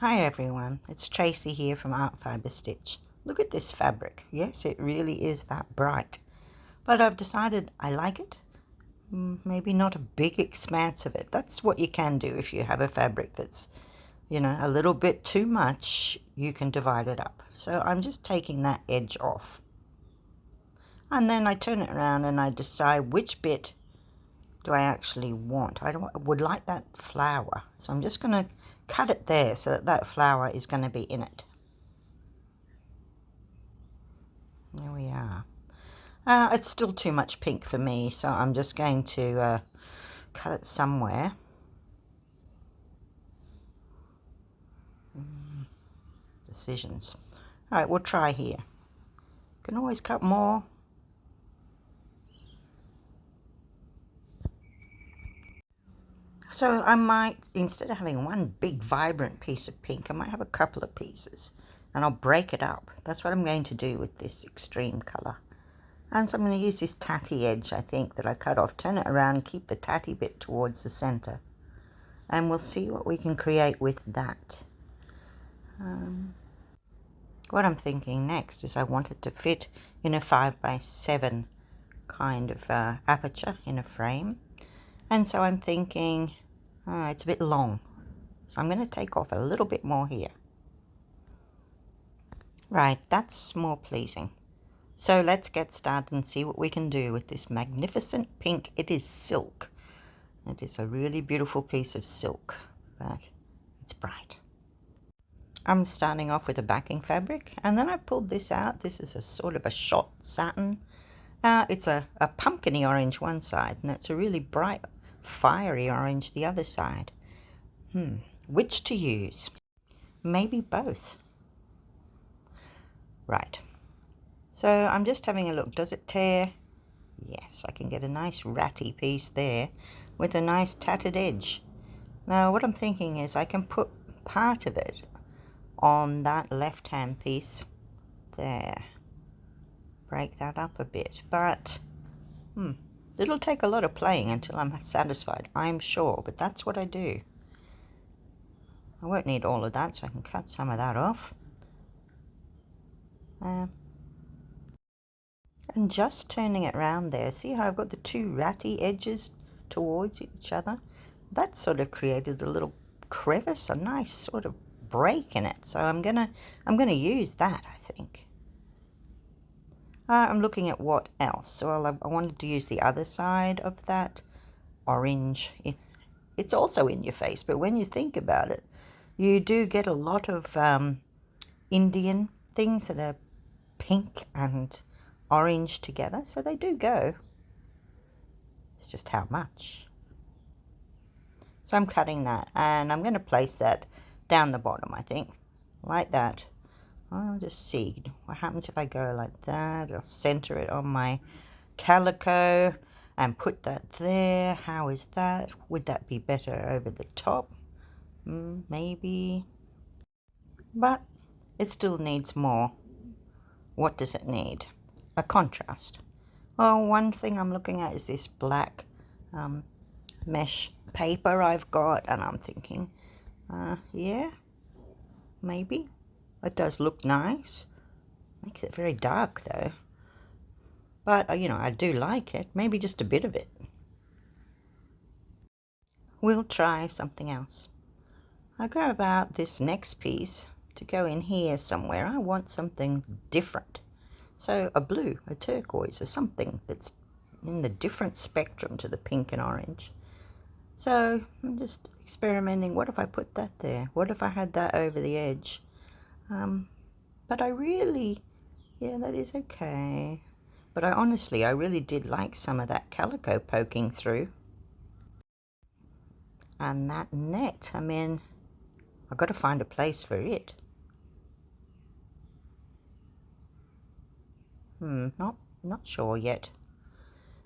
Hi everyone, it's Tracey here from Art Fibre Stitch. Look at this fabric. Yes, it really is that bright. But I've decided I like it. Maybe not a big expanse of it. That's what you can do if you have a fabric that's, a little bit too much. You can divide it up. So I'm just taking that edge off. And then I turn it around and I decide which bit do I actually want. I would like that flower. So I'm just going to cut it there so that that flower is going to be in it. There we are. It's still too much pink for me, so I'm just going to cut it somewhere. Decisions. All right, we'll try here. Can always cut more. So I might, instead of having one big vibrant piece of pink, I might have a couple of pieces and I'll break it up. That's what I'm going to do with this extreme color. And so I'm going to use this tatty edge, I think, that I cut off, turn it around, keep the tatty bit towards the center. And we'll see what we can create with that. What I'm thinking next is I want it to fit in a 5x7 kind of aperture in a frame. And so I'm thinking it's a bit long. So I'm going to take off a little bit more here. Right, that's more pleasing. So let's get started and see what we can do with this magnificent pink. It is silk. It is a really beautiful piece of silk, but it's bright. I'm starting off with a backing fabric, and then I pulled this out. This is a sort of a shot satin. It's a pumpkiny orange one side, and it's a really bright, fiery orange the other side. Which to use? Maybe both. Right. So I'm just having a look. Does it tear? Yes, I can get a nice ratty piece there with a nice tattered edge. Now what I'm thinking is I can put part of it on that left-hand piece there. Break that up a bit, but it'll take a lot of playing until I'm satisfied, I'm sure, but that's what I do. I won't need all of that, so I can cut some of that off. And just turning it around there, see how I've got the two ratty edges towards each other? That sort of created a little crevice, a nice sort of break in it. So I'm gonna use that, I think. I'm looking at what else. So I wanted to use the other side of that orange. It's also in your face, but when you think about it, you do get a lot of Indian things that are pink and orange together, so they do go. It's just how much. So I'm cutting that, and I'm going to place that down the bottom, I think, like that. I'll just see what happens if I go like that. I'll center it on my calico and put that there. How is that? Would that be better over the top? Maybe. But it still needs more. What does it need? A contrast. Well, one thing I'm looking at is this black mesh paper I've got, and I'm thinking, yeah, maybe. It does look nice. Makes it very dark though. But, I do like it. Maybe just a bit of it. We'll try something else. I'll grab out this next piece to go in here somewhere. I want something different. So a blue, a turquoise, or something that's in the different spectrum to the pink and orange. So I'm just experimenting. What if I put that there? What if I had that over the edge? But I really, yeah, that is okay. But I really did like some of that calico poking through. And that net, I mean, I've got to find a place for it. Not sure yet.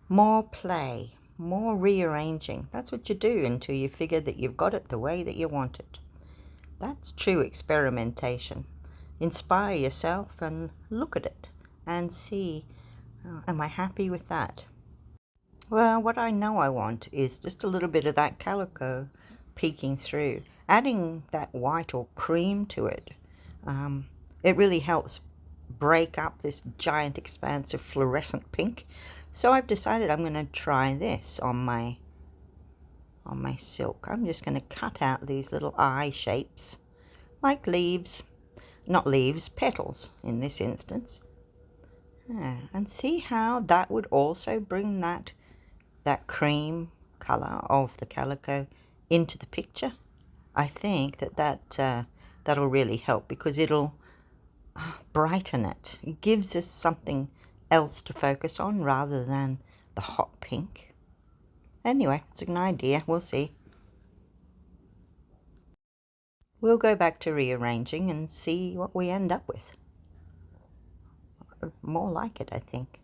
More play, more rearranging. That's what you do until you figure that you've got it the way that you want it. That's true experimentation. Inspire yourself and look at it and see, am I happy with that? Well, what I know I want is just a little bit of that calico peeking through. adding that white or cream to it, it really helps break up this giant expanse of fluorescent pink. So I've decided I'm going to try this on my silk. I'm just going to cut out these little eye shapes like leaves, not leaves, petals in this instance. And see how that would also bring that cream color of the calico into the picture. I think that'll really help, because it'll brighten it. It gives us something else to focus on rather than the hot pink. Anyway, it's an idea. We'll see. We'll go back to rearranging and see what we end up with. More like it, I think.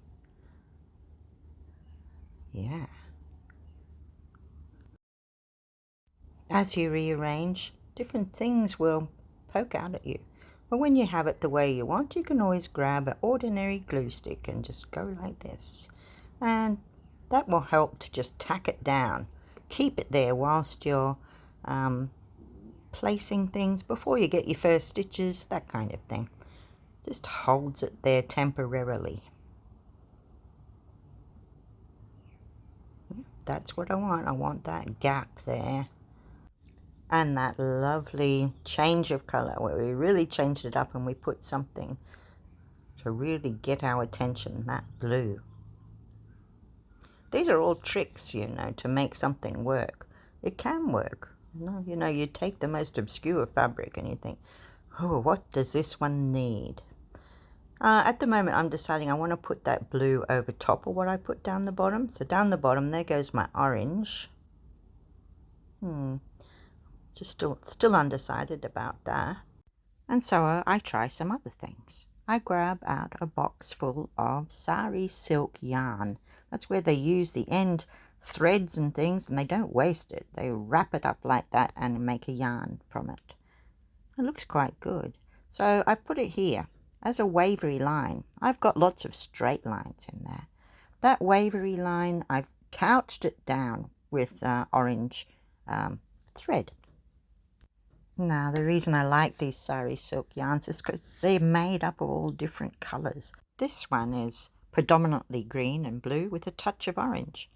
Yeah. As you rearrange, different things will poke out at you. But when you have it the way you want, you can always grab an ordinary glue stick and just go like this. And that will help to just tack it down. Keep it there whilst you're placing things before you get your first stitches, that kind of thing. Just holds it there temporarily. That's what I want. I want that gap there. And that lovely change of color where we really changed it up and we put something to really get our attention, that blue. These are all tricks, you know, to make something work. It can work. You know, you take the most obscure fabric and you think, oh, what does this one need? At the moment, I'm deciding I want to put that blue over top of what I put down the bottom. So down the bottom, there goes my orange. Just still undecided about that. And so I try some other things. I grab out a box full of sari silk yarn. That's where they use the end threads and things, and they don't waste it. They wrap it up like that and make a yarn from it. It looks quite good. So I put it here as a wavery line. I've got lots of straight lines in there. That wavery line, I've couched it down with orange thread. Now, the reason I like these sari silk yarns is because they're made up of all different colours. This one is predominantly green and blue with a touch of orange.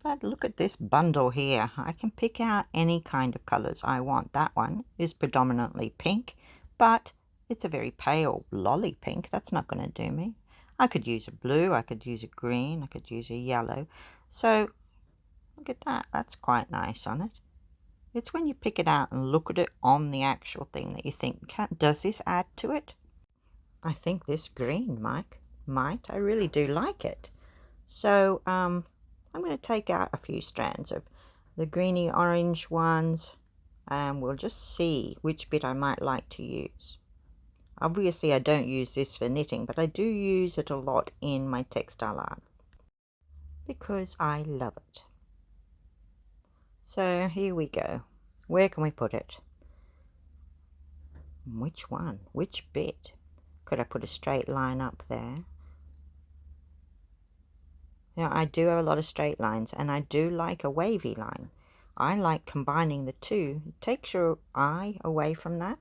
But look at this bundle here. I can pick out any kind of colours I want. That one is predominantly pink, but it's a very pale lolly pink. That's not going to do me. I could use a blue, I could use a green, I could use a yellow. So look at that. That's quite nice on it. It's when you pick it out and look at it on the actual thing that you think, does this add to it? I think this green might. I really do like it. So I'm going to take out a few strands of the greeny orange ones, and we'll just see which bit I might like to use. Obviously I don't use this for knitting, but I do use it a lot in my textile art because I love it. So here we go. Where can we put it? Which one? Which bit? Could I put a straight line up there? Now, I do have a lot of straight lines, and I do like a wavy line. I like combining the two. It takes your eye away from that.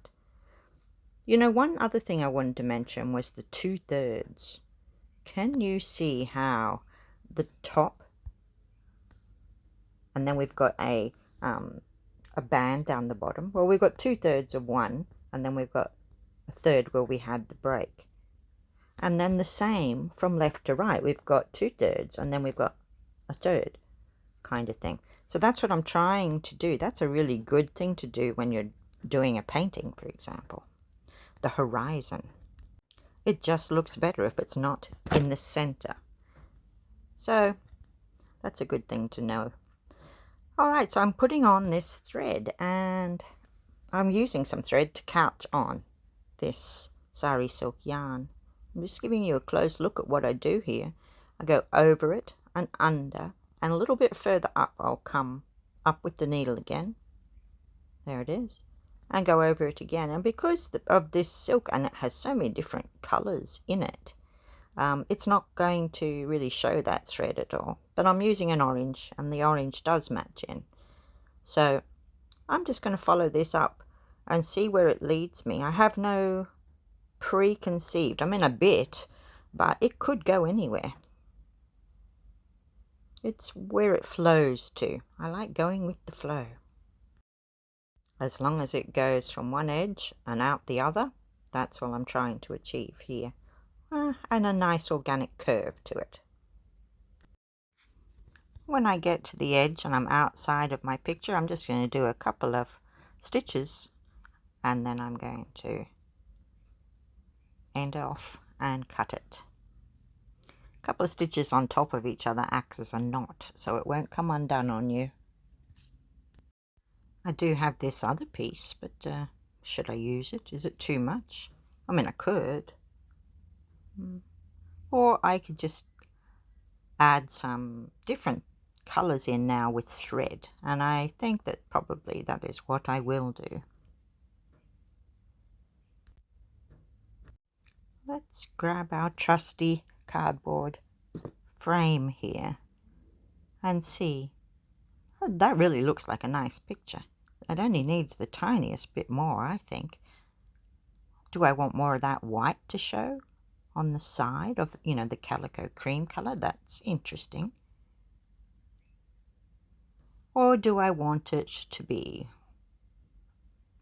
You know, one other thing I wanted to mention was the 2/3. Can you see how the top, and then we've got a band down the bottom? Well, we've got 2/3 of one, and then we've got a third where we had the break. And then the same from left to right. We've got 2/3 and then we've got a third kind of thing. So that's what I'm trying to do. That's a really good thing to do when you're doing a painting, for example. The horizon. It just looks better if it's not in the center. So that's a good thing to know. Alright, so I'm putting on this thread, and I'm using some thread to couch on this sari silk yarn. I'm just giving you a close look at what I do here. I go over it and under, and a little bit further up I'll come up with the needle again. There it is. And go over it again. And because of this silk, and it has so many different colors in it, it's not going to really show that thread at all. But I'm using an orange, and the orange does match in. So I'm just going to follow this up and see where it leads me. I have no preconceived, I mean a bit, but it could go anywhere. It's where it flows to. I like going with the flow. As long as it goes from one edge and out the other, that's what I'm trying to achieve here. And a nice organic curve to it. When I get to the edge and I'm outside of my picture, I'm just going to do a couple of stitches and then I'm going to end off and cut it. A couple of stitches on top of each other acts as a knot, so it won't come undone on you. I do have this other piece, but should I use it? Is it too much? I mean, I could. Or I could just add some different colours in now with thread, and I think that probably that is what I will do. Let's grab our trusty cardboard frame here and see. Oh, that really looks like a nice picture. It only needs the tiniest bit more, I think. Do I want more of that white to show on the side of, you know, the calico cream color? That's interesting. Or do I want it to be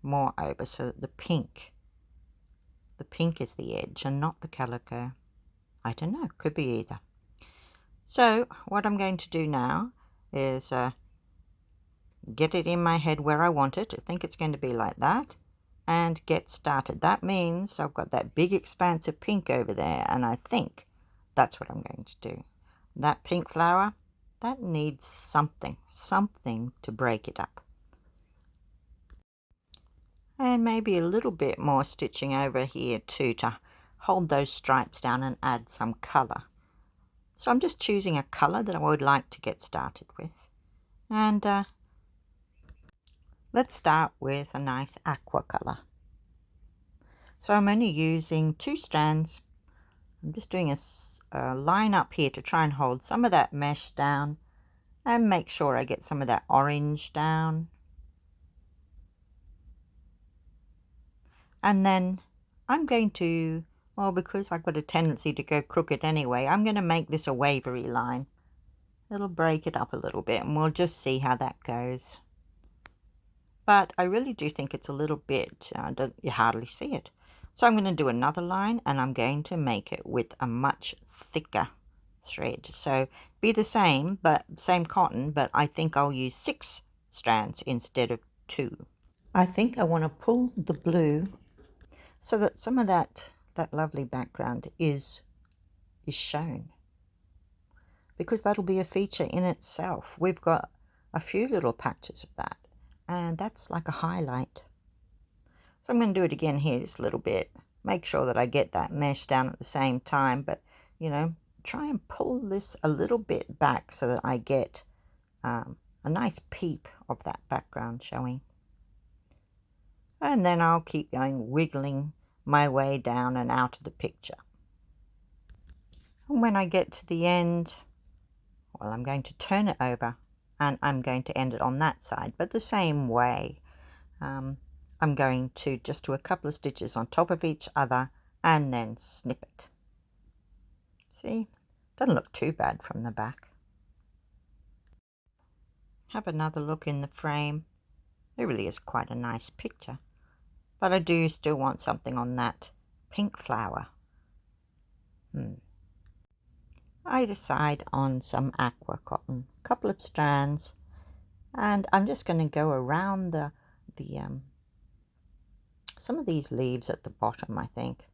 more over so that the pink is the edge and not the calico? I don't know, could be either. So what I'm going to do now is get it in my head where I want it. I think it's going to be like that, and get started. That means I've got that big expanse of pink over there, and I think that's what I'm going to do. That pink flower, that needs something to break it up. And maybe a little bit more stitching over here too to hold those stripes down and add some color. So I'm just choosing a color that I would like to get started with. And let's start with a nice aqua color. So I'm only using 2 strands. I'm just doing a line up here to try and hold some of that mesh down and make sure I get some of that orange down. And then I'm going to, well, because I've got a tendency to go crooked anyway, I'm going to make this a wavery line. It'll break it up a little bit and we'll just see how that goes. But I really do think it's a little bit, you hardly see it. So I'm going to do another line and I'm going to make it with a much thicker thread. So be the same, but same cotton, but I think I'll use 6 strands instead of 2. I think I want to pull the blue so that some of that lovely background is shown, because that'll be a feature in itself. We've got a few little patches of that, and that's like a highlight. So I'm going to do it again here just a little bit. Make sure that I get that mesh down at the same time, but, you know, try and pull this a little bit back so that I get a nice peep of that background showing. And then I'll keep going, wiggling my way down and out of the picture. And when I get to the end, well, I'm going to turn it over and I'm going to end it on that side, but the same way. I'm going to just do a couple of stitches on top of each other and then snip it. See, doesn't look too bad from the back. Have another look in the frame. It really is quite a nice picture, but I do still want something on that pink flower. I decide on some aqua cotton, a couple of strands, and I'm just going to go around the some of these leaves at the bottom, I think.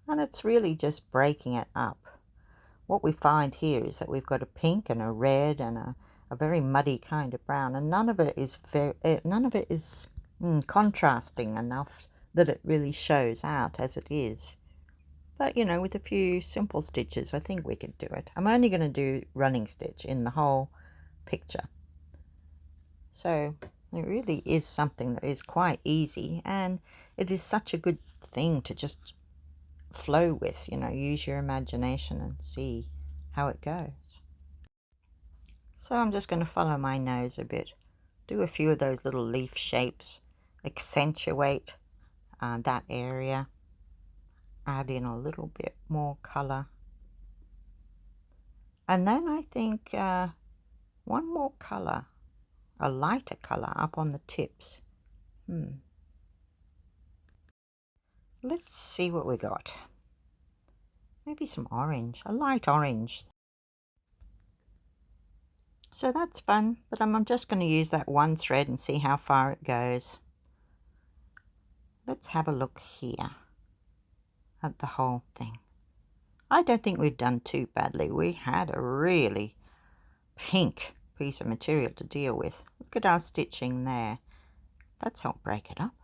And it's really just breaking it up. What we find here is that we've got a pink and a red and a very muddy kind of brown, and none of it is contrasting enough that it really shows out as it is. But, you know, with a few simple stitches, I think we could do it. I'm only going to do running stitch in the whole picture. So it really is something that is quite easy, and it is such a good thing to just flow with, you know, use your imagination and see how it goes. So I'm just going to follow my nose a bit do a few of those little leaf shapes, accentuate that area, add in a little bit more color. And then I think one more color, a lighter color up on the tips. Let's see what we got. Maybe some orange, a light orange. So that's fun, but I'm just going to use that one thread and see how far it goes. Let's have a look here at the whole thing. I don't think we've done too badly. We had a really pink piece of material to deal with. Look at our stitching there. That's helped break it up.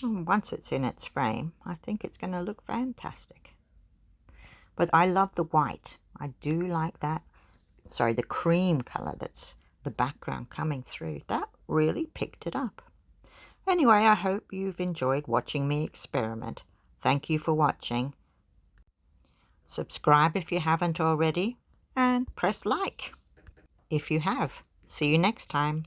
And once it's in its frame, I think it's going to look fantastic. But I love the white. I do like that. Sorry, the cream color that's the background coming through. That really picked it up. Anyway, I hope you've enjoyed watching me experiment. Thank you for watching. Subscribe if you haven't already, and press like if you have. See you next time.